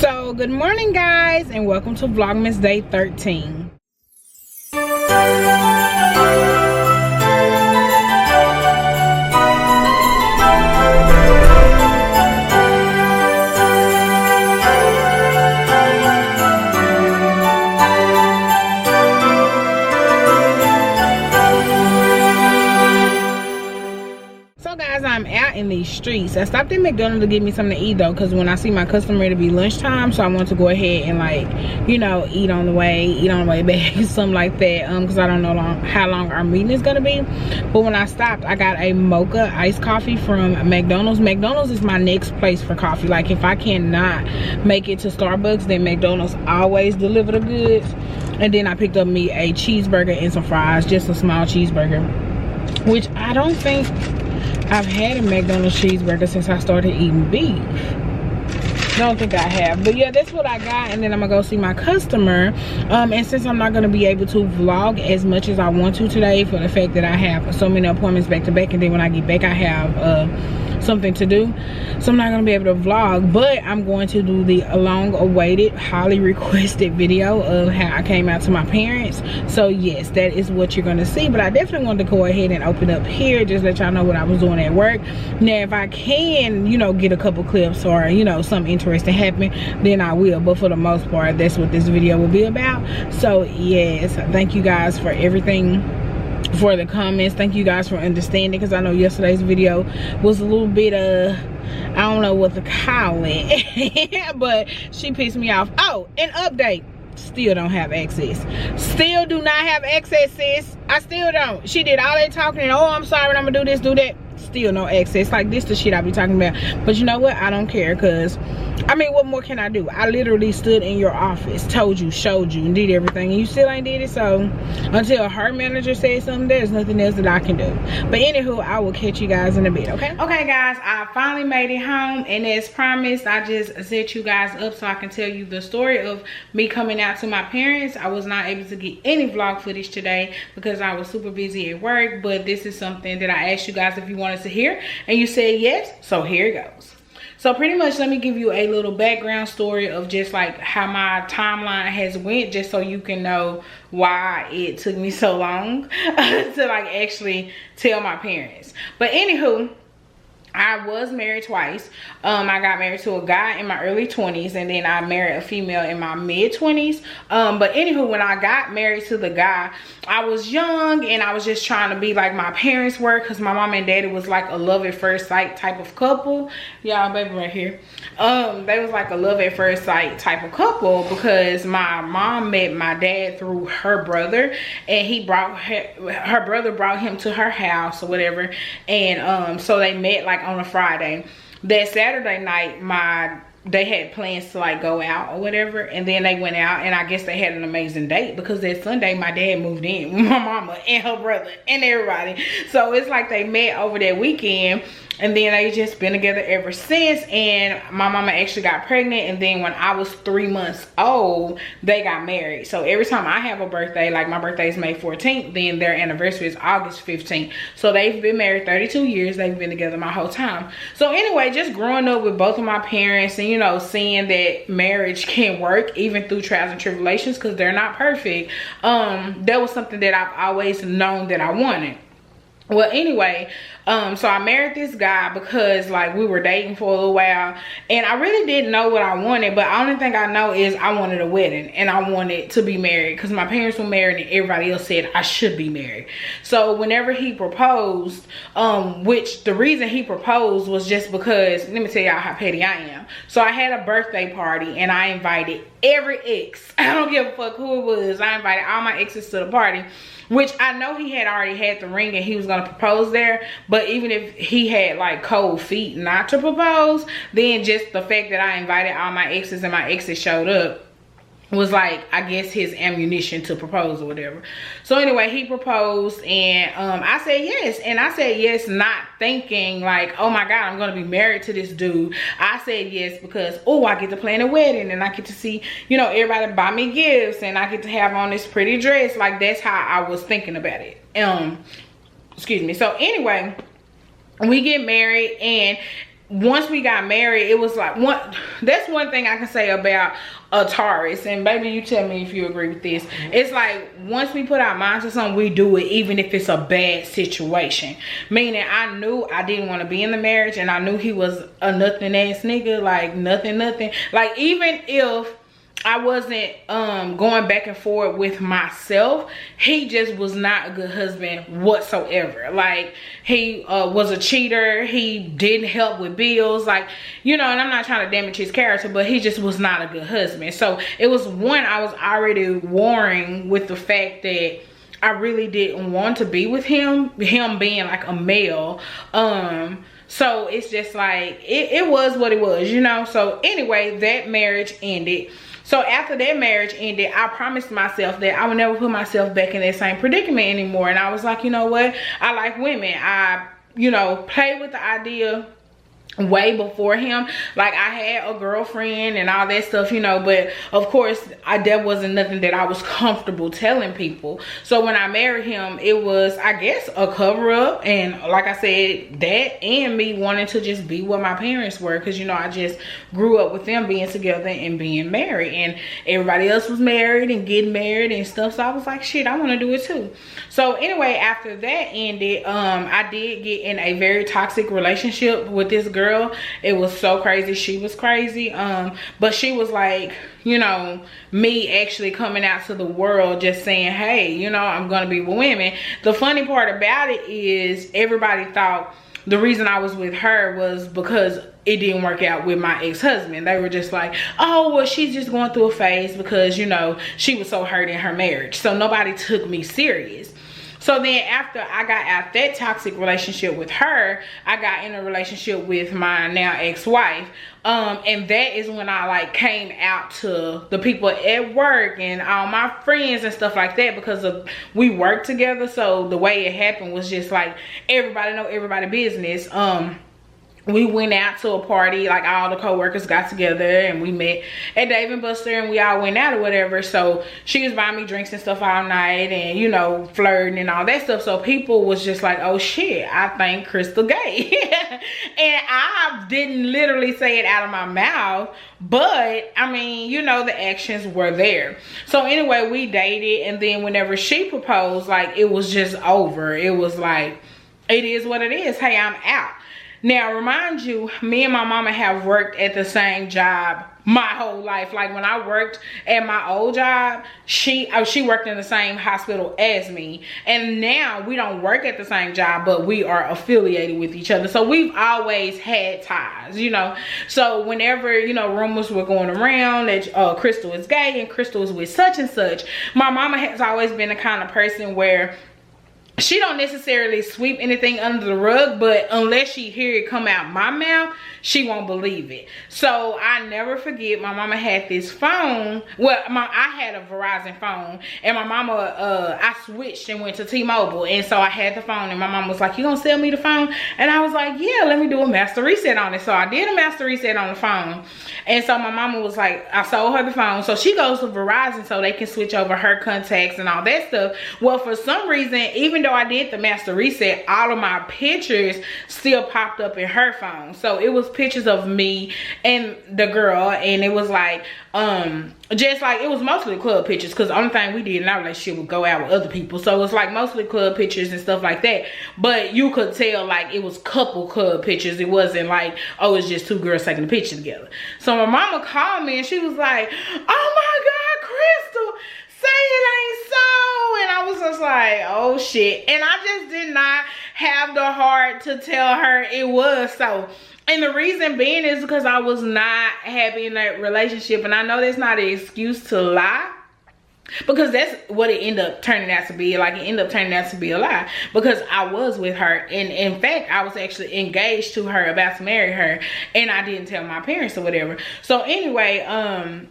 So good morning guys, and welcome to Vlogmas Day 13. So guys, I'm out in these streets. I stopped at McDonald's to get me something to eat though, because when I see my customer, it'll be lunchtime, so I want to go ahead and, like, you know, eat on the way back, something like that, because I don't know how long our meeting is gonna be. But when I stopped, I got a mocha iced coffee from McDonald's. McDonald's is my next place for coffee. Like, if I cannot make it to Starbucks, then McDonald's always deliver the goods. And then I picked up me a cheeseburger and some fries, just a small cheeseburger, which I don't think I've had a McDonald's cheeseburger since I started eating beef. Don't think I have, but yeah, that's what I got. And then I'm gonna go see my customer, and since I'm not gonna be able to vlog as much as I want to today, for the fact that I have so many appointments back to back, and then when I get back I have something to do, so I'm not gonna be able to vlog. But I'm going to do the long-awaited, highly requested video of how I came out to my parents. So yes, that is what you're gonna see. But I definitely wanted to go ahead and open up here, just let y'all know what I was doing at work. Now if I can, you know, get a couple clips or, you know, something interesting happen, then I will. But for the most part, that's what this video will be about. So yes, thank you guys for everything, for the comments. Thank you guys for understanding, because I know yesterday's video was a little bit I don't know what to call it but she pissed me off. Oh, an update, still don't have access. Still do not have access, sis. I still don't. She did all that talking and, oh, I'm sorry, I'm gonna do this, do that. Still no access. Like, this the shit I be talking about. But you know what, I don't care, because I mean, what more can I do? I literally stood in your office, told you, showed you, and did everything, and you still ain't did it. So until her manager says something, there's nothing else that I can do. But anywho, I will catch you guys in a bit. Okay guys, I finally made it home, and as promised, I just set you guys up so I can tell you the story of me coming out to my parents. I was not able to get any vlog footage today because I was super busy at work, but this is something that I asked you guys if you wanted to hear, and you said yes, so here it goes. So pretty much, let me give you a little background story of just like how my timeline has went, just so you can know why it took me so long to like actually tell my parents. But anywho, I was married twice. I got married to a guy in my early 20s, and then I married a female in my mid 20s. But anywho, when I got married to the guy, I was young and I was just trying to be like my parents were, because my mom and daddy was like a love at first sight type of couple. Y'all, baby right here. They was like a love at first sight type of couple, because my mom met my dad through her brother, and he brought her brother brought him to her house or whatever, and so they met like on a Friday. That Saturday night, they had plans to like go out or whatever, and then they went out, and I guess they had an amazing date, because that Sunday my dad moved in with my mama and her brother and everybody. So it's like they met over that weekend, and then they just been together ever since. And my mama actually got pregnant, and then when I was 3 months old, they got married. So every time I have a birthday, like my birthday is May 14th, then their anniversary is August 15th. So they've been married 32 years. They've been together my whole time. So anyway, just growing up with both of my parents, and you know, seeing that marriage can work even through trials and tribulations, because they're not perfect, that was something that I've always known that I wanted. Well, anyway, so I married this guy because like we were dating for a little while, and I really didn't know what I wanted, but the only thing I know is I wanted a wedding and I wanted to be married, because my parents were married and everybody else said I should be married. So whenever he proposed, which the reason he proposed was just because, let me tell y'all how petty I am. So I had a birthday party, and I invited every ex. I don't give a fuck who it was. I invited all my exes to the party, which I know he had already had the ring and he was gonna propose there. But even if he had like cold feet not to propose, then just the fact that I invited all my exes and my exes showed up was like, I guess, his ammunition to propose or whatever. So anyway, he proposed, and I said yes. And I said yes not thinking like, oh my God, I'm gonna be married to this dude. I said yes because, oh, I get to plan a wedding, and I get to see, you know, everybody buy me gifts, and I get to have on this pretty dress. Like, that's how I was thinking about it. Excuse me. So anyway, we get married, and once we got married, it was like that's one thing I can say about a Taurus, and baby, you tell me if you agree with this. It's like once we put our minds to something, we do it even if it's a bad situation. Meaning I knew I didn't want to be in the marriage, and I knew he was a nothing ass nigga, like nothing. Like even if I wasn't going back and forth with myself, he just was not a good husband whatsoever. Like he was a cheater, he didn't help with bills, like, you know, and I'm not trying to damage his character, but he just was not a good husband. So it was one, I was already warring with the fact that I really didn't want to be with him being like a male. So it's just like it was what it was, you know. So anyway, that marriage ended. So after that marriage ended, I promised myself that I would never put myself back in that same predicament anymore. And I was like, you know what? I like women. I, you know, played with the idea way before him. Like I had a girlfriend and all that stuff, you know, but of course that wasn't nothing that I was comfortable telling people. So when I married him, it was, I guess, a cover-up. And like I said, that and me wanting to just be what my parents were, because, you know, I just grew up with them being together and being married, and everybody else was married and getting married and stuff. So I was like, shit, I want to do it too. So anyway, after that ended, I did get in a very toxic relationship with this girl. It was so crazy. She was crazy, but she was like, you know, me actually coming out to the world just saying, hey, you know, I'm gonna be with women. The funny part about it is everybody thought the reason I was with her was because it didn't work out with my ex-husband. They were just like, oh, well, she's just going through a phase because, you know, she was so hurt in her marriage. So nobody took me serious. So then after I got out that toxic relationship with her, I got in a relationship with my now ex-wife. And that is when I like came out to the people at work and all my friends and stuff like that, because of we worked together. So the way it happened was just like everybody know everybody business. We went out to a party, like all the co-workers got together and we met at Dave & Buster and we all went out or whatever. So she was buying me drinks and stuff all night and, you know, flirting and all that stuff. So people was just like, oh shit, I think Crystal gay. And I didn't literally say it out of my mouth, but I mean, you know, the actions were there. So anyway, we dated, and then whenever she proposed, like it was just over. It was like, it is what it is. Hey, I'm out. Now, remind you, me and my mama have worked at the same job my whole life. Like when I worked at my old job, she worked in the same hospital as me. And now we don't work at the same job, but we are affiliated with each other. So we've always had ties, you know. So whenever, you know, rumors were going around that Crystal is gay and Crystal is with such and such, my mama has always been the kind of person where she don't necessarily sweep anything under the rug, but unless she hear it come out my mouth, she won't believe it. So I never forget, my mama had this phone. Well, I had a Verizon phone, and my mama, I switched and went to T-Mobile, and so I had the phone, and my mom was like, you gonna sell me the phone? And I was like, yeah, let me do a master reset on it. So I did a master reset on the phone, and so my mama was like, I sold her the phone. So she goes to Verizon so they can switch over her contacts and all that stuff. Well, for some reason, even though I did the master reset, all of my pictures still popped up in her phone. So it was pictures of me and the girl, and it was like just like, it was mostly club pictures, because the only thing we did in our relationship was go out with other people. So it was like mostly club pictures and stuff like that, but you could tell like it was couple club pictures. It wasn't like, oh, it's just two girls taking a picture together. So my mama called me and she was like, oh my God, Crystal, say it ain't so. And I was just like, oh shit. And I just did not have the heart to tell her it was so. And the reason being is because I was not happy in that relationship. And I know that's not an excuse to lie, because that's what it ended up turning out to be. Like, it ended up turning out to be a lie, because I was with her, and in fact I was actually engaged to her, about to marry her, and I didn't tell my parents or whatever. So anyway,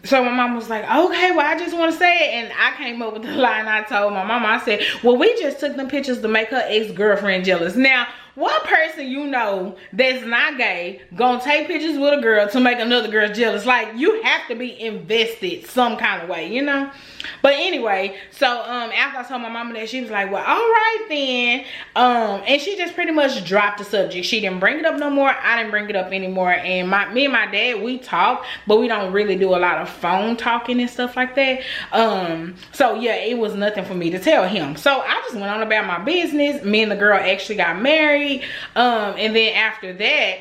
so my mom was like, okay, well, I just want to say it. And I came up with the lie, and I told my mama, I said, well, we just took them pictures to make her ex-girlfriend jealous. Now, what person you know that's not gay gonna take pictures with a girl to make another girl jealous? Like, you have to be invested some kind of way, you know? But anyway, so after I told my mama that, she was like, well, all right then. And she just pretty much dropped the subject. She didn't bring it up no more. I didn't bring it up anymore. And me and my dad, we talk, but we don't really do a lot of phone talking and stuff like that. So yeah, it was nothing for me to tell him. So I just went on about my business. Me and the girl actually got married. And then after that,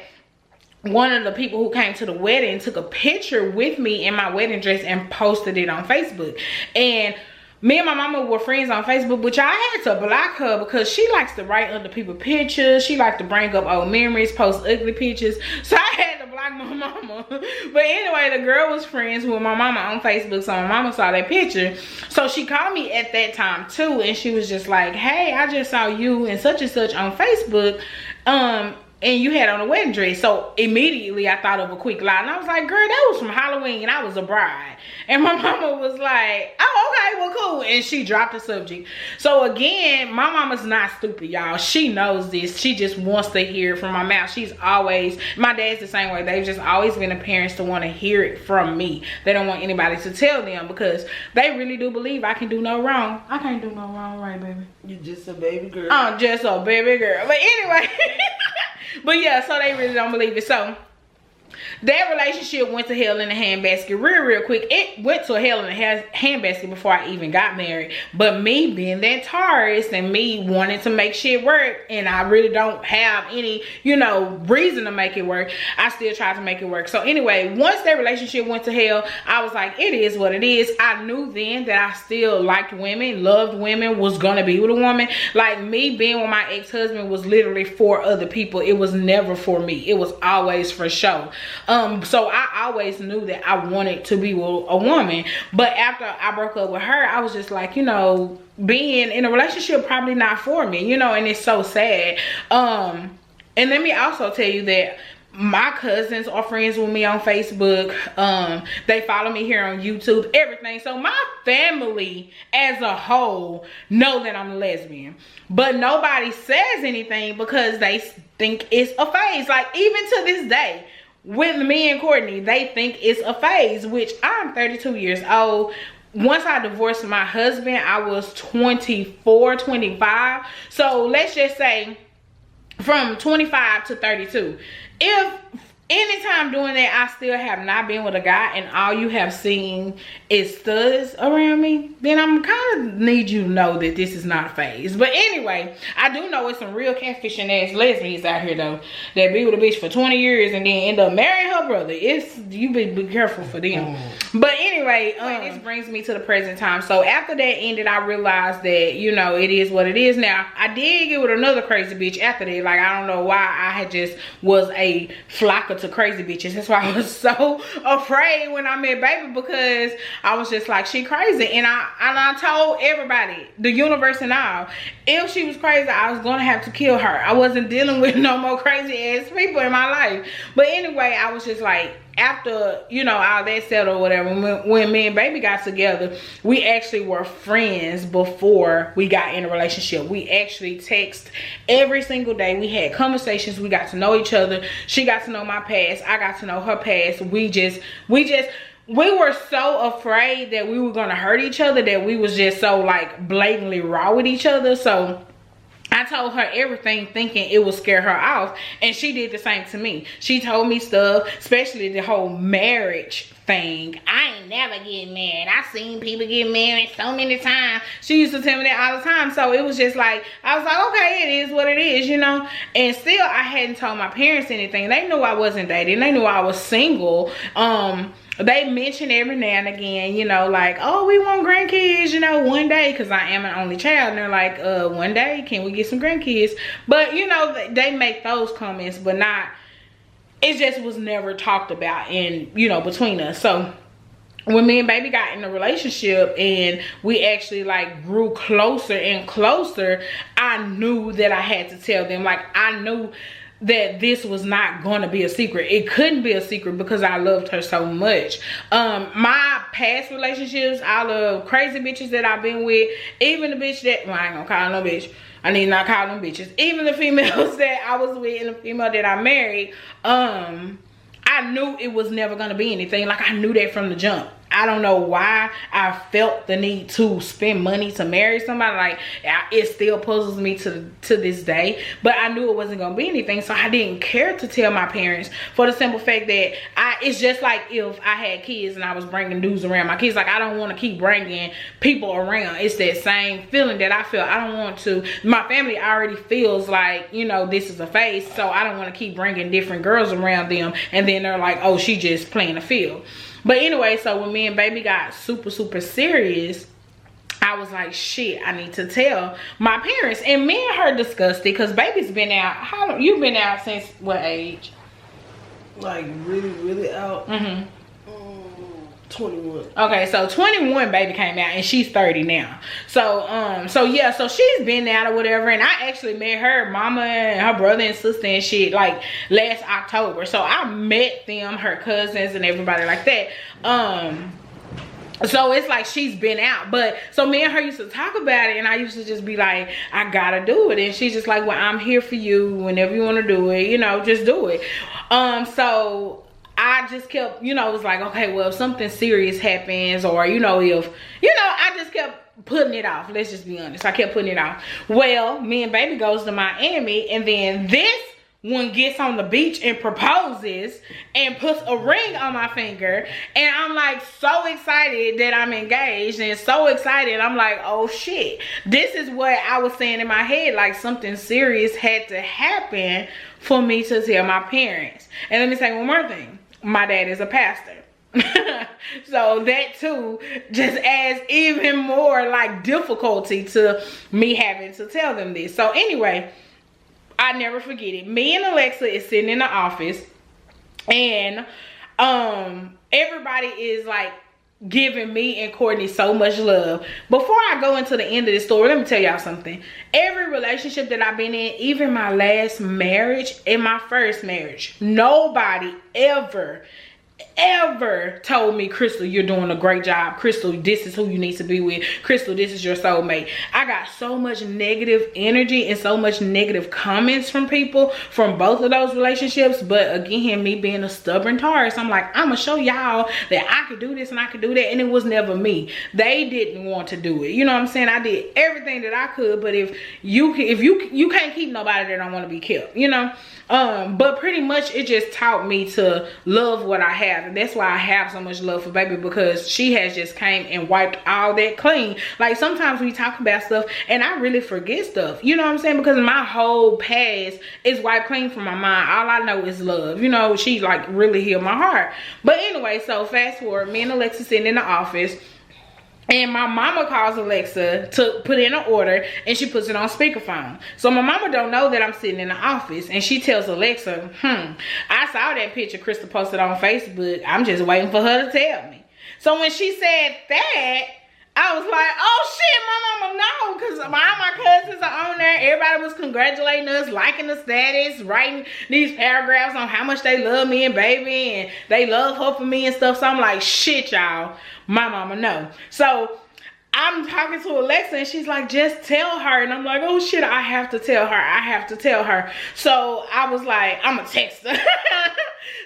one of the people who came to the wedding took a picture with me in my wedding dress and posted it on Facebook. And me and my mama were friends on Facebook, but I had to block her because she likes to write under people's pictures. She likes to bring up old memories, post ugly pictures. So I had to block my mama. But anyway, the girl was friends with my mama on Facebook, so my mama saw that picture. So she called me at that time too, and she was just like, hey, I just saw you and such on Facebook. And you had on a wedding dress. So immediately I thought of a quick lie. And I was like, girl, that was from Halloween and I was a bride. And my mama was like, oh, okay, well, cool. And she dropped the subject. So again, my mama's not stupid, y'all. She knows this. She just wants to hear it from my mouth. She's always, my dad's the same way. They've just always been the parents to want to hear it from me. They don't want anybody to tell them because they really do believe I can do no wrong. I can't do no wrong, right, baby? You're just a baby girl. I'm just a baby girl. But anyway. But yeah, so they really don't believe it. So that relationship went to hell in a handbasket real quick. It went to hell in a handbasket before I even got married. But me being that Taurus and me wanting to make shit work, and I really don't have any, you know, reason to make it work, I still tried to make it work. So anyway, once that relationship went to hell, I was like, it is what it is. I knew then that I still liked women, loved women, was gonna be with a woman. Like, me being with my ex-husband was literally for other people. It was never for me. It was always for show. So I always knew that I wanted to be with a woman. But after I broke up with her, I was just like, you know, being in a relationship probably not for me, you know, and it's so sad. And let me also tell you that my cousins are friends with me on Facebook. They follow me here on YouTube, everything. So my family as a whole know that I'm a lesbian. But nobody says anything because they think it's a phase. Like, even to this day, with me and Courtney, they think it's a phase, which I'm 32 years old. Once I divorced my husband, I was 24, 25. So let's just say from 25 to 32. If anytime doing that I still have not been with a guy and all you have seen is studs around me, then I'm kind of need you to know that this is not a phase. But anyway, I do know it's some real catfishing ass lesbians out here though that be with a bitch for 20 years and then end up marrying her brother. It's, you be careful for them. But anyway, this brings me to the present time. So after that ended, I realized that, you know, it is what it is. Now, I did get with another crazy bitch after that. Like, I don't know why I had just was a flocker to crazy bitches. That's why I was so afraid when I met baby, because I was just like, she crazy. And I told everybody, the universe and all, if she was crazy, I was gonna have to kill her. I wasn't dealing with no more crazy ass people in my life. But anyway, I was just like, after, you know, all that settled or whatever, when me and baby got together, we actually were friends before we got in a relationship. We actually text every single day. We had conversations. We got to know each other. She got to know my past. I got to know her past. We were so afraid that we were gonna hurt each other that we was just so like blatantly raw with each other. So I told her everything thinking it would scare her off, and she did the same to me. She told me stuff, especially the whole marriage thing. I ain't never getting married. I seen people get married so many times. She used to tell me that all the time. So it was just like, I was like, okay, it is what it is, you know. And still, I hadn't told my parents anything. They knew I wasn't dating. They knew I was single. They mention every now and again, you know, like, oh, we want grandkids, you know, one day, because I am an only child. And they're like, one day, can we get some grandkids? But, you know, they make those comments, but not, it just was never talked about in, you know, between us. So when me and baby got in a relationship and we actually like grew closer and closer, I knew that I had to tell them. Like, I knew that this was not going to be a secret. It couldn't be a secret because I loved her so much. My past relationships, all the crazy bitches that I've been with, even the bitch that, well, I ain't gonna call no bitch. I need not call them bitches. Even the females that I was with and the female that I married, I knew it was never gonna be anything. Like, I knew that from the jump. I don't know why I felt the need to spend money to marry somebody. Like, it still puzzles me to this day. But I knew it wasn't gonna be anything, so I didn't care to tell my parents, for the simple fact that it's just like if I had kids and I was bringing dudes around my kids. Like, I don't want to keep bringing people around. It's that same feeling that I feel. I don't want to. My family already feels like, you know, this is a phase, so I don't want to keep bringing different girls around them, and then they're like, oh, she just playing the field. But anyway, so when me and baby got super serious, I was like, shit, I need to tell my parents. And me and her discussed it, because baby's been out. How long? You've been out since what age? Like really out? 21. Okay, so 21 baby came out, and she's 30 now. So yeah, so she's been out or whatever, and I actually met her mama and her brother and sister and shit like last October. So I met them, her cousins and everybody like that. So it's like she's been out. But so me and her used to talk about it, and I used to just be like, I gotta do it. And she's just like, well, I'm here for you whenever you want to do it, you know, just do it. So I just kept, you know, it was like, okay, well, if something serious happens, or, you know, if, you know, I just kept putting it off. Let's just be honest. I kept putting it off. Well, me and baby goes to Miami, and then this one gets on the beach and proposes and puts a ring on my finger, and I'm like so excited that I'm engaged, and so excited. I'm like, oh shit, this is what I was saying in my head, like something serious had to happen for me to tell my parents. And let me say one more thing. My dad is a pastor. So that too just adds even more like difficulty to me having to tell them this. So anyway, I never forget it. Me and Alexa is sitting in the office, and everybody is like giving me and Courtney so much love. Before I go into the end of this story, let me tell y'all something. Every relationship that I've been in, even my last marriage and my first marriage, nobody ever told me, Crystal, you're doing a great job. Crystal, this is who you need to be with. Crystal, this is your soulmate. I got so much negative energy and so much negative comments from people from both of those relationships. But again, me being a stubborn Taurus, I'm like, I'm gonna show y'all that I could do this and I could do that. And it was never me. They didn't want to do it. You know what I'm saying? I did everything that I could. But if you can't keep nobody that don't want to be kept, you know. But pretty much it just taught me to love what I have. And that's why I have so much love for baby, because she has just came and wiped all that clean. Like, sometimes we talk about stuff and I really forget stuff, you know what I'm saying, because my whole past is wiped clean from my mind. All I know is love, you know. She like really healed my heart. But anyway, so fast forward, me and Alexa sitting in the office, and my mama calls Alexa to put in an order, and she puts it on speakerphone. So my mama don't know that I'm sitting in the office, and she tells Alexa, I saw that picture Crystal posted on Facebook. I'm just waiting for her to tell me. So when she said that, I was like, oh shit, my mama know, because all my cousins are on there. Everybody was congratulating us, liking the status, writing these paragraphs on how much they love me and baby, and they love her for me and stuff. So I'm like, shit, y'all, my mama know. So I'm talking to Alexa, and she's like, just tell her. And I'm like, oh shit, I have to tell her. I have to tell her. So I was like, I'm gonna text her.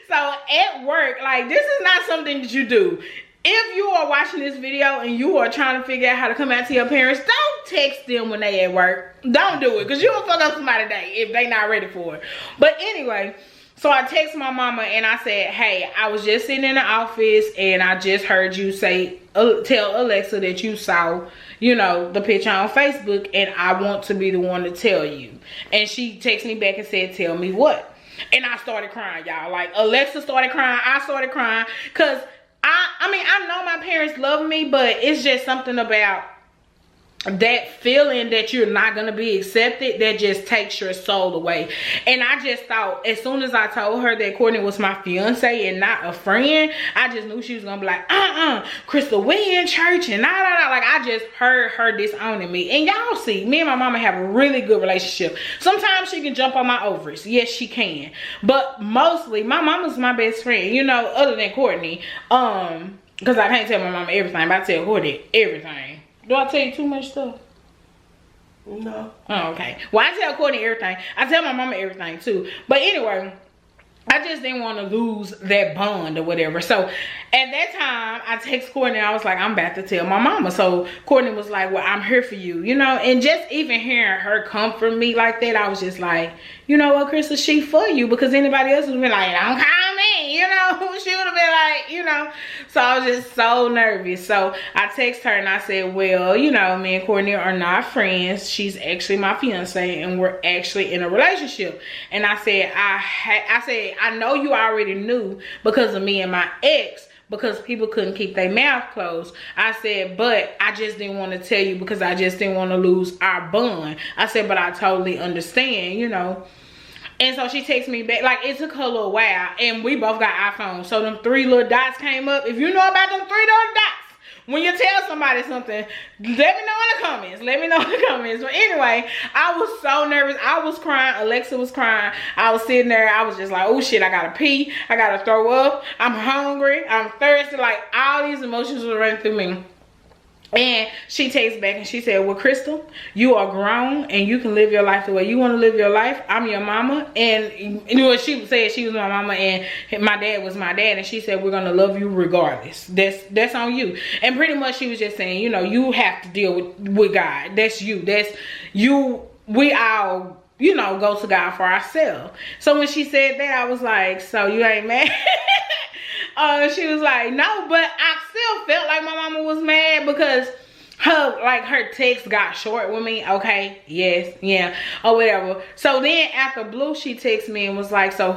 So at work, like, this is not something that you do. If you are watching this video and you are trying to figure out how to come out to your parents, don't text them when they at work. Don't do it, because you'll fuck up somebody today if they not ready for it. But anyway, so I text my mama and I said, hey, I was just sitting in the office and I just heard you say, tell Alexa that you saw, you know, the picture on Facebook, and I want to be the one to tell you. And she texted me back and said, tell me what? And I started crying, y'all. Like, Alexa started crying, I started crying, because I mean, I know my parents love me, but it's just something about that feeling that you're not gonna be accepted that just takes your soul away. And I just thought, as soon as I told her that Courtney was my fiance and not a friend, I just knew she was gonna be like, Crystal, we in church and like, I just heard her disowning me. And y'all see, me and my mama have a really good relationship. Sometimes she can jump on my ovaries, yes she can, but mostly my mama's my best friend, you know, other than Courtney. Because I can't tell my mama everything, but I tell Courtney everything. Do I tell you too much stuff? No. Oh, okay. Well, I tell Courtney everything. I tell my mama everything too. But anyway, I just didn't want to lose that bond or whatever. So at that time, I text Courtney. I was like, I'm about to tell my mama. So Courtney was like, well, I'm here for you, you know. And just even hearing her comfort me like that, I was just like, you know what, Crystal, she for you. Because anybody else would be like, don't call me, you know. She would have been like, you know. So I was just so nervous. So I text her and I said, well, you know, me and Courtney are not friends. She's actually my fiance and we're actually in a relationship. And I said, I know you already knew because of me and my ex, because people couldn't keep their mouth closed. I said, but I just didn't want to tell you because I just didn't want to lose our bond. I said, but I totally understand, you know. And so she texted me back. Like, it took her a little while, and we both got iPhones. So them 3 little dots came up. If you know about them 3 little dots, when you tell somebody something, let me know in the comments. Let me know in the comments. But anyway, I was so nervous. I was crying. Alexa was crying. I was sitting there. I was just like, oh shit, I gotta pee. I gotta throw up. I'm hungry. I'm thirsty. Like, all these emotions were running through me. And she texts back and she said, well, Crystal, you are grown and you can live your life the way you want to live your life. I'm your mama. And you know what she said? She was my mama and my dad was my dad. And she said, we're going to love you regardless. That's on you. And pretty much she was just saying, you know, you have to deal with God. That's you. That's you. We all, you know, go to God for ourselves. So when she said that, I was like, so you ain't mad? She was like, no, but I still felt like my mama was mad because her text got short with me. Okay, yes, yeah, or whatever. So then after Blue, she texted me and was like, so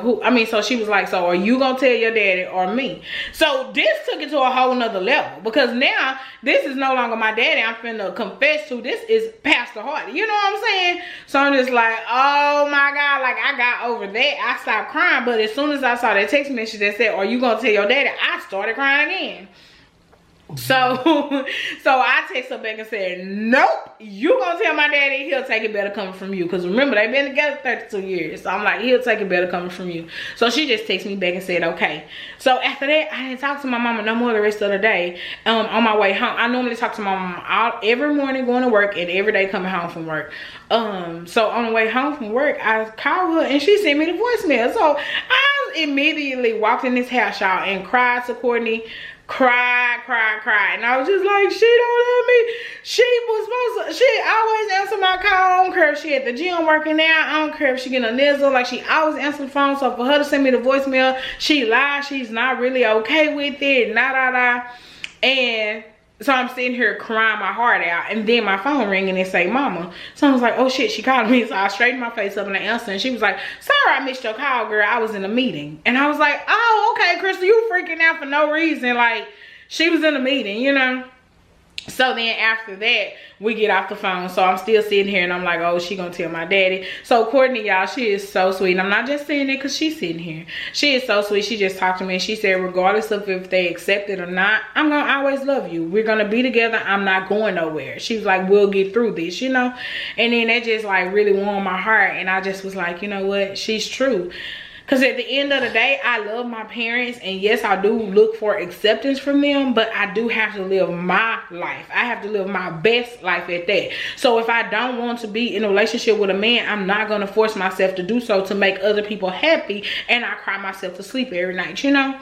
she was like, so are you gonna tell your daddy or me? So this took it to a whole nother level because now this is no longer my daddy I'm finna confess to. This is Pastor Hardy. You know what I'm saying? So I'm just like, oh my God, like I got over that. I stopped crying, but as soon as I saw that text message that said, are you gonna tell your daddy? I started crying again. So I text her back and said, nope, you gonna tell my daddy, he'll take it better coming from you. Because remember, they've been together 32 years. So I'm like, he'll take it better coming from you. So she just texted me back and said, okay. So after that, I didn't talk to my mama no more the rest of the day. On my way home, I normally talk to my mama every morning going to work and every day coming home from work. So on the way home from work, I called her and she sent me the voicemail. So I immediately walked in this house, y'all, and cried to Courtney. Cried, and I was just like, she don't love me. She always answer my call. I don't care if she at the gym working out. I don't care if she getting a nizzle. Like, she always answer the phone. So for her to send me the voicemail, she lied. She's not really okay with it. And so I'm sitting here crying my heart out, and then my phone ring and it say mama. So I was like, oh shit, she called me. So I straightened my face up and I answered, and she was like, sorry I missed your call, girl, I was in a meeting. And I was like, oh, okay, Crystal, you freaking out for no reason. Like, she was in a meeting, you know. So then after that, we get off the phone. So I'm still sitting here and I'm like, oh, she gonna tell my daddy. So Courtney, y'all, she is so sweet. And I'm not just saying it because she's sitting here. She is so sweet. She just talked to me and she said, regardless of if they accept it or not, I'm gonna always love you. We're gonna be together. I'm not going nowhere. She was like, we'll get through this, you know. And then that just like really warmed my heart. And I just was like, you know what? She's true. Because at the end of the day, I love my parents. And yes, I do look for acceptance from them. But I do have to live my life. I have to live my best life at that. So if I don't want to be in a relationship with a man, I'm not going to force myself to do so to make other people happy. And I cry myself to sleep every night, you know.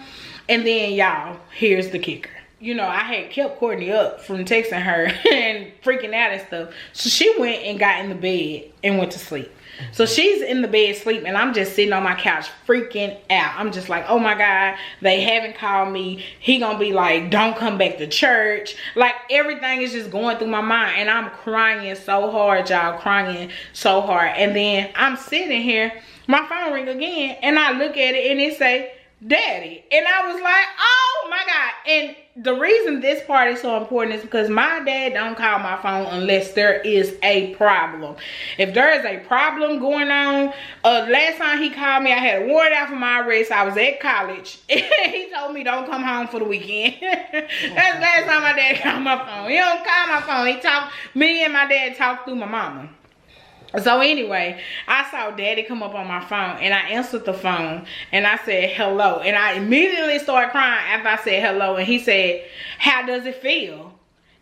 And then, y'all, here's the kicker. You know, I had kept Courtney up from texting her and freaking out and stuff. So she went and got in the bed and went to sleep. So she's in the bed sleeping and I'm just sitting on my couch freaking out. I'm just like, oh my God, they haven't called me. He gonna be like, don't come back to church. Like, everything is just going through my mind and I'm crying so hard, y'all, crying so hard. And then I'm sitting here, my phone ring again, and I look at it and it say, Daddy. And I was like, oh my God. And the reason this part is so important is because my dad don't call my phone unless there is a problem. If there is a problem going on, last time he called me, I had a warrant out for my arrest. I was at college. He told me don't come home for the weekend. That's the last time my dad called my phone. He don't call my phone. Me and my dad talked through my mama. So anyway, I saw Daddy come up on my phone, and I answered the phone, and I said hello, and I immediately started crying after I said hello, and he said, how does it feel?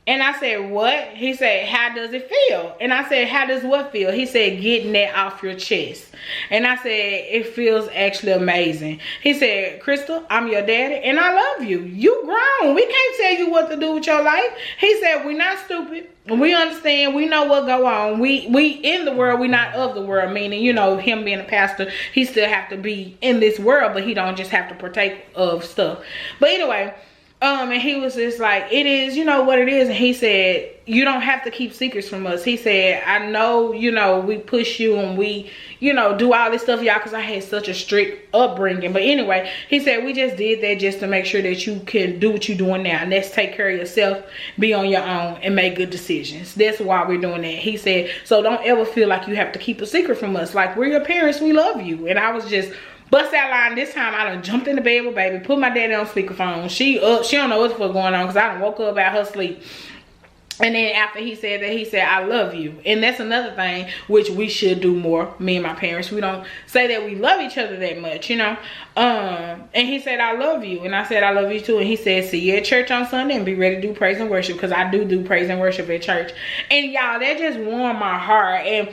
And I said, what? He said, how does it feel? And I said, how does what feel? He said, getting that off your chest. And I said, it feels actually amazing. He said, Crystal, I'm your daddy and I love you. You grown. We can't tell you what to do with your life. He said, we're not stupid. We understand. We know what go on. We in the world. We not of the world. Meaning, you know, him being a pastor, he still have to be in this world, but he don't just have to partake of stuff. But anyway, and he was just like, it is, you know what it is. And he said, you don't have to keep secrets from us. He said, I know, you know, we push you and we, you know, do all this stuff, y'all, because I had such a strict upbringing. But anyway, he said, we just did that just to make sure that you can do what you're doing now. And that's take care of yourself, be on your own, and make good decisions. That's why we're doing that. He said, so don't ever feel like you have to keep a secret from us. Like, we're your parents, we love you. And I was just bust that line. This time I done jumped in the bed with baby, put my daddy on speakerphone. She don't know what's going on because I done woke up about her sleep. And then after he said that, he said, I love you. And that's another thing which we should do more, me and my parents. We don't say that we love each other that much, you know. And he said, I love you. And I said, I love you too. And he said, see you at church on Sunday and be ready to do praise and worship, because I do praise and worship at church. And y'all, that just warmed my heart. And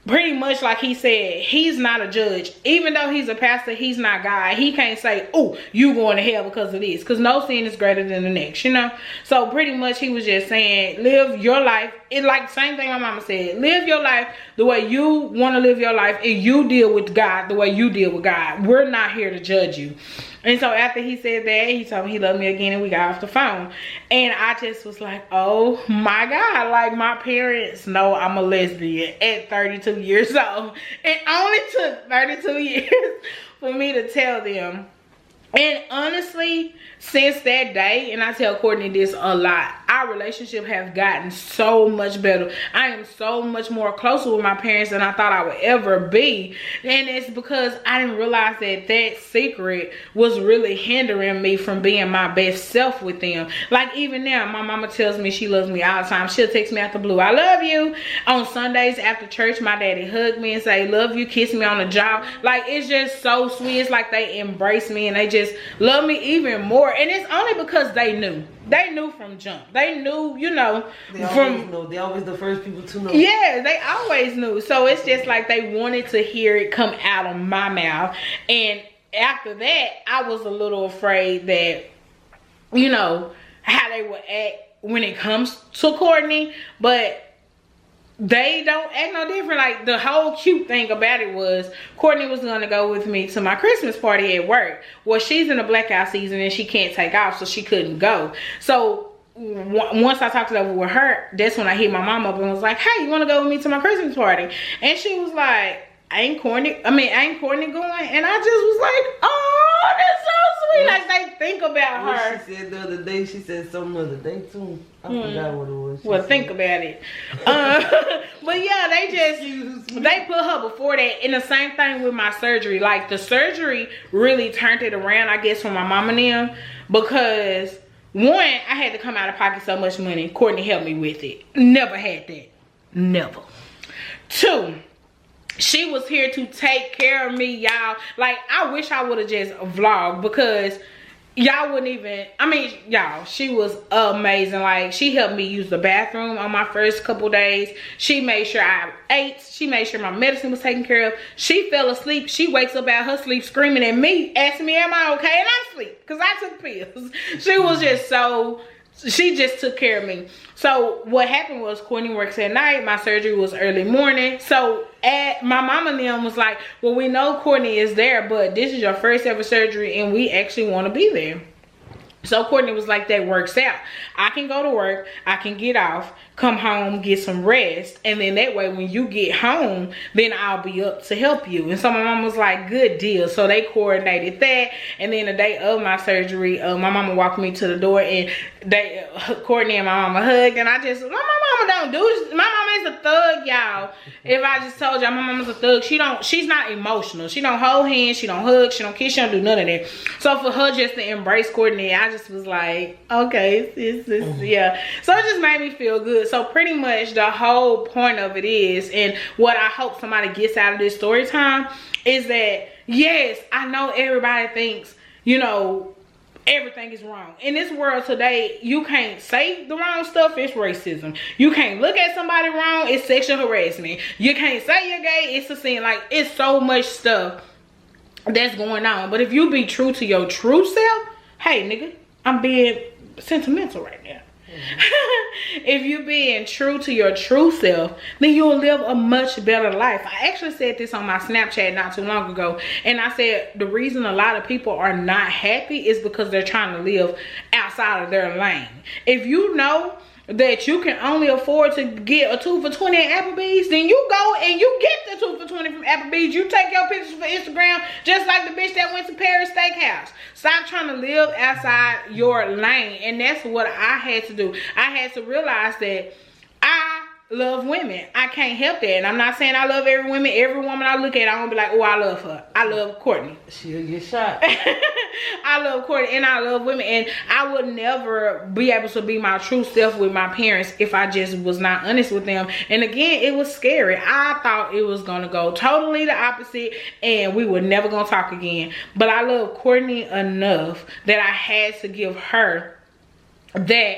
pretty much like he said, he's not a judge. Even though he's a pastor, he's not God. He can't say, oh, you going to hell because of this. Because no sin is greater than the next, you know. So pretty much he was just saying, live your life. It's like the same thing my mama said. Live your life the way you want to live your life. And you deal with God the way you deal with God. We're not here to judge you. And so after he said that, he told me he loved me again, and we got off the phone. And I just was like, oh my God. Like, my parents know I'm a lesbian at 32 years old. It only took 32 years for me to tell them. And honestly, since that day, and I tell Courtney this a lot, our relationship has gotten so much better. I am so much more closer with my parents than I thought I would ever be. And it's because I didn't realize that that secret was really hindering me from being my best self with them. Like, even now, my mama tells me she loves me all the time. She'll text me out the blue, I love you. On Sundays after church, my daddy hugged me and say, love you, kiss me on the jaw. Like, it's just so sweet. It's like they embrace me and they just love me even more. And it's only because they knew. They knew from jump. They knew, you know, they always know. They always the first people to know. Yeah, they always knew. So it's just like they wanted to hear it come out of my mouth. And after that, I was a little afraid that, you know, how they would act when it comes to Courtney. But they don't act no different. Like, the whole cute thing about it was Courtney was gonna go with me to my Christmas party at work. Well, she's in a blackout season and she can't take off, so she couldn't go. So once I talked it over with her, that's when I hit my mom up and was like, hey, you want to go with me to my Christmas party? And she was like, ain't Courtney going? And I just was like, oh, that's so sweet. Like, they think about her. She said the other day, she said something the other day too. I forgot what it was. Well, think about it. But yeah, they put her before that. And the same thing with my surgery. Like, the surgery really turned it around, I guess, for my mom and them. Because, one, I had to come out of pocket so much money. Courtney helped me with it. Never had that. Never. Two, she was here to take care of me, y'all. Like, I wish I would have just vlogged, because y'all wouldn't even, I mean, y'all, she was amazing. Like, she helped me use the bathroom on my first couple days. She made sure I ate. She made sure my medicine was taken care of. She fell asleep. She wakes up out her sleep screaming at me, asking me, am I okay? And I sleep, because I took pills. She was just so, she just took care of me. So what happened was, Courtney works at night. My surgery was early morning. So my mom and them was like, well, we know Courtney is there, but this is your first ever surgery and we actually want to be there. So Courtney was like, that works out. I can go to work, I can get off, come home, get some rest, and then that way when you get home, then I'll be up to help you. And so my mom was like, good deal. So they coordinated that. And then the day of my surgery, my mama walked me to the door, and Courtney and my mama hugged, and I just, my mama mama don't do this. My mama is a thug, y'all. If I just told y'all my mama's a thug, she's not emotional. She don't hold hands, she don't hug, she don't kiss, she don't do none of that. So for her just to embrace Courtney, I just was like, okay, yeah. So it just made me feel good. So pretty much the whole point of it is, and what I hope somebody gets out of this story time, is that yes, I know everybody thinks, you know, everything is wrong. In this world today, you can't say the wrong stuff, it's racism. You can't look at somebody wrong, it's sexual harassment. You can't say you're gay, it's a sin. Like, it's so much stuff that's going on. But if you be true to your true self, hey nigga, I'm being sentimental right now. If you being true to your true self, then you'll live a much better life. I actually said this on my Snapchat not too long ago, and I said the reason a lot of people are not happy is because they're trying to live outside of their lane. If you know that you can only afford to get a 2 for $20 at Applebee's, then you go and you get the 2 for $20 from Applebee's. You take your pictures for Instagram, just like the bitch that went to Paris Steakhouse. Stop trying to live outside your lane. And that's what I had to do. I had to realize that I love women. I can't help that. And I'm not saying I love every woman. Every woman I look at, I won't be like, oh, I love her. I love Courtney. She'll get shot. I love Courtney and I love women. And I would never be able to be my true self with my parents if I just was not honest with them. And again, it was scary. I thought it was going to go totally the opposite and we were never going to talk again. But I love Courtney enough that I had to give her that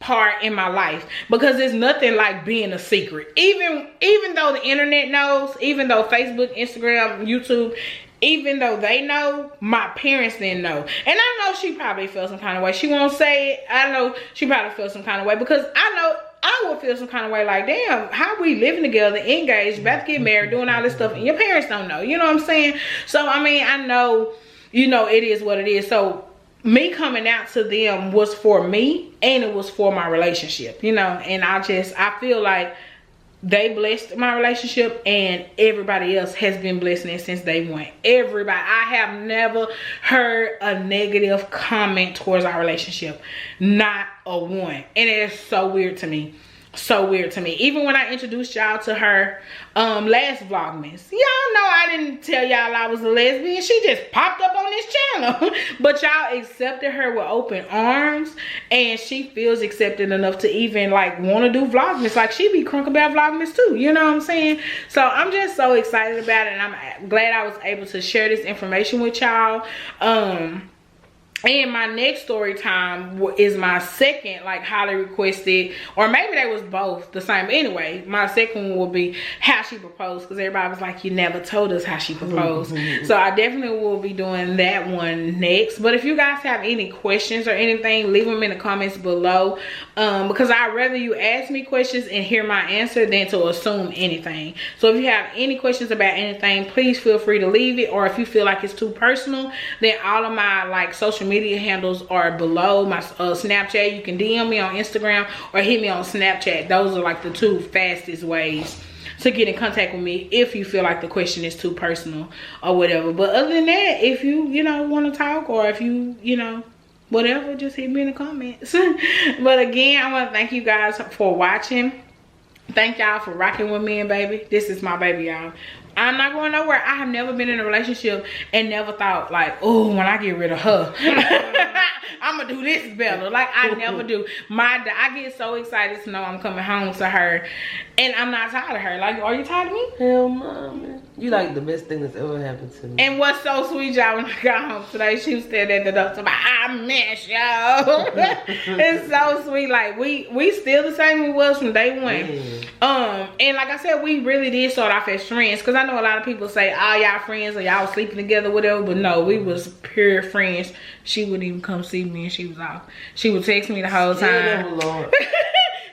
part in my life, because there's nothing like being a secret. Even though the internet knows, even though Facebook, Instagram, YouTube, even though they know, my parents didn't know. And I know she probably felt some kind of way. She won't say it. I know she probably felt some kind of way, because I know I would feel some kind of way like, damn, how we living together, engaged, about to get married, doing all this stuff, and your parents don't know. You know what I'm saying? So I mean, I know, you know, it is what it is. So me coming out to them was for me, and it was for my relationship, you know. And I feel like they blessed my relationship, and everybody else has been blessing it since day one. Everybody. I have never heard a negative comment towards our relationship. Not a one. And it is so weird to me. So weird to me. Even when I introduced y'all to her last Vlogmas, y'all know I didn't tell y'all I was a lesbian. She just popped up on this channel. But y'all accepted her with open arms, and she feels accepted enough to even like want to do Vlogmas. Like, she be crunk about Vlogmas too, you know what I'm saying? So I'm just so excited about it, and I'm glad I was able to share this information with y'all. And my next story time is my second, like, highly requested, or maybe they was both the same. But anyway, my second one will be how she proposed, because everybody was like, you never told us how she proposed. So I definitely will be doing that one next. But if you guys have any questions or anything, leave them in the comments below, because I'd rather you ask me questions and hear my answer than to assume anything. So if you have any questions about anything, please feel free to leave it. Or if you feel like it's too personal, then all of my like social media handles are below. My Snapchat, you can DM me on Instagram or hit me on Snapchat. Those are like the two fastest ways to get in contact with me if you feel like the question is too personal or whatever. But other than that, if you know, want to talk, or if you know, whatever, just hit me in the comments. But again, I want to thank you guys for watching. Thank y'all for rocking with me and baby. This is my baby, y'all. I'm not going nowhere. I have never been in a relationship and never thought like, oh, when I get rid of her, I'm gonna do this better. Like, I never do. I get so excited to know I'm coming home to her, and I'm not tired of her. Like, are you tired of me? Hell no, man. You like the best thing that's ever happened to me. And what's so sweet, y'all, when I got home today, she was standing at the door talking about, I miss you. It's so sweet. Like, we still the same we was from day one. And like I said, we really did start off as friends, because I know a lot of people say, oh, y'all friends, or y'all sleeping together, whatever. But no, we was pure friends. She wouldn't even come see me, and she was off. She would text me the whole time. Lord.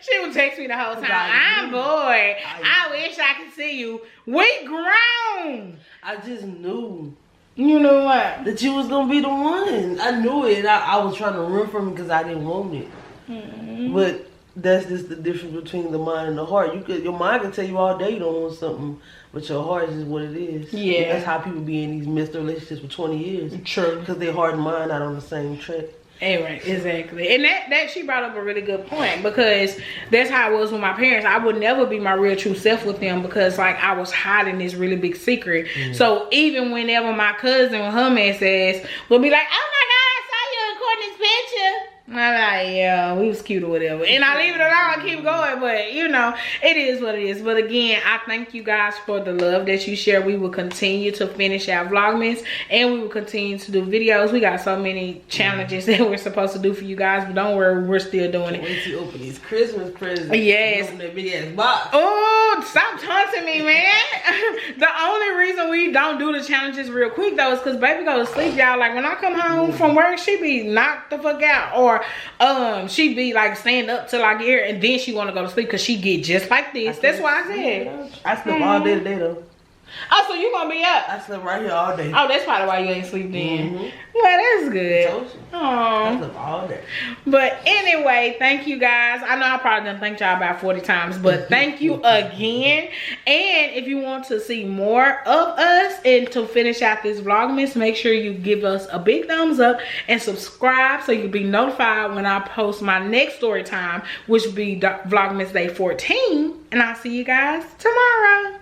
She would text me the whole time. I'm bored. I wish I could see you. We grown. I just knew. You know what? That you was gonna be the one. I knew it. I was trying to run from it because I didn't want it. But that's just the difference between the mind and the heart. Your mind can tell you all day you don't want something, but your heart is just what it is. Yeah. And that's how people be in these messed relationships for 20 years. True. Because their heart and mind not on the same track. Anyway, exactly. And that she brought up a really good point, because that's how it was with my parents. I would never be my real true self with them, because like I was hiding this really big secret. So even whenever my cousin with her mess ass would be like, oh my God, I saw you in Courtney's picture, I'm like, yeah, we was cute or whatever. And I leave it alone and keep going. But, you know, it is what it is. But again, I thank you guys for the love that you share. We will continue to finish our Vlogmas. And we will continue to do videos. We got so many challenges that we're supposed to do for you guys. But don't worry, we're still doing it. Wait till you open these Christmas presents. Yes. Open that big ass box. Oh, stop taunting me, man. The only reason we don't do the challenges real quick, though, is because baby go to sleep, y'all. Like, when I come home from work, she be knocked the fuck out. Or she be like stand up till I get here, and then she want to go to sleep because she get just like this. That's why I said I slept all day today though. Oh, so you gonna be up? I slept right here all day. Oh, that's probably why you ain't sleep then. Well, that's good. Oh, I slept all day. But anyway, thank you guys. I know I probably done thanked y'all about 40 times, but thank you again. And if you want to see more of us and to finish out this Vlogmas, make sure you give us a big thumbs up and subscribe so you'll be notified when I post my next story time, which will be Vlogmas Day 14. And I'll see you guys tomorrow.